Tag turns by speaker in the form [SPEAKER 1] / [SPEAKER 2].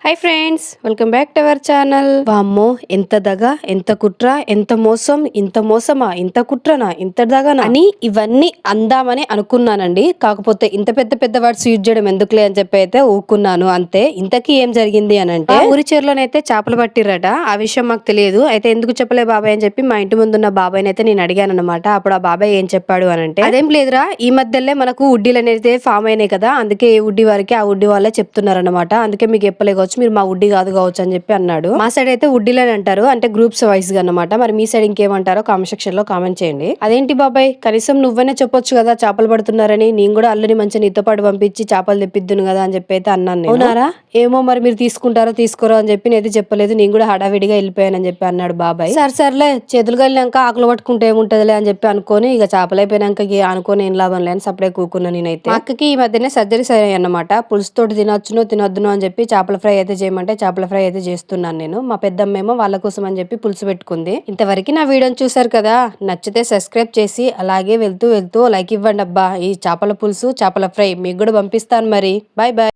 [SPEAKER 1] Hi friends, welcome back to our channel. వామ్మో, ఎంత దగ, ఎంత కుట్ర, ఎంత మోసం, ఇంత మోసమా, ఇంత కుట్రనా, ఇంత దగనా అని ఇవన్నీ అందామని అనుకున్నానండి. కాకపోతే ఇంత పెద్ద పెద్ద వర్డ్స్ యూజ్ చేయడం ఎందుకులే అని చెప్పి అయితే ఊకున్నాను అంతే. ఇంతకీ ఏం జరిగింది అని అంటే, ఊరి చెరులోనైతే చేపలు పట్టిరట. ఆ విషయం మాకు తెలియదు. అయితే ఎందుకు చెప్పలే బాబాయ్ అని చెప్పి మా ఇంటి ముందున్న బాబాయ్ అయితే నేను అడిగాను అనమాట. అప్పుడు ఆ బాబాయ్ ఏం చెప్పాడు అని అంటే, అదేం లేదురా, ఈ మధ్యలో మనకు ఉడ్డీలు అనేది ఫామ్ అయినాయి కదా, అందుకే ఏ ఉడ్డీ వారికి ఆ ఉడ్డీ వాళ్ళే చెప్తున్నారనమాట. అందుకే మీకు చెప్పలేవచ్చు, మీరు మా ఉడ్డీ కాదు కావచ్చు అని చెప్పి అన్నాడు. మా సైడ్ అయితే ఉడ్డీలని అంటారు, అంటే గ్రూప్స్ వైజ్ గా అనమాట. మరి మీ సైడ్ ఇంకేమంటారో కామెంట్ సెక్షన్ లో కామెంట్ చేయండి. అదేంటి బాబాయ్, కనీసం నువ్వనే చెప్పొచ్చు కదా చేపలు పడుతున్నారని, నేను కూడా అల్లుని మంచిగా నీతో పాటు పంపించి చేపలు తెప్పిద్దును కదా అని చెప్పి అయితే అన్నాను. అవునారా, ఏమో మరి మీరు తీసుకుంటారో తీసుకోరో అని చెప్పి నేనైతే చెప్పలేదు. నేను కూడా హడావిడిగా వెళ్ళిపోయానని చెప్పి అన్నాడు బాబాయ్. సర్లే, చేతులు కలినాక ఆకులు పట్టుకుంటే ఏముంటదిలే అని చెప్పి అనుకొని ఇక చేపలు అయిపోయినాక అనుకోని ఏం లాభం లేని సపడే కూకున్నా నేనైతే. మా అక్కకి ఈ మధ్యనే సర్జరీస్ అయ్యాయి అన్నమాట. పులుసుతోటి తినొచ్చునో తినొద్దునో అని చెప్పి చేపల ఫ్రై అయితే చేయమంటే చేపల ఫ్రై అయితే చేస్తున్నాను నేను. మా పెద్దమ్మేమో వాళ్ళ కోసం అని చెప్పి పులుసు పెట్టుకుంది. ఇంతవరకు నా వీడియోని చూసారు కదా, నచ్చితే సబ్స్క్రైబ్ చేసి అలాగే వెళ్తూ లైక్ ఇవ్వండి అబ్బా. ఈ చేపల పులుసు చేపల ఫ్రై మీకు కూడా పంపిస్తాను. మరి బాయ్ బాయ్.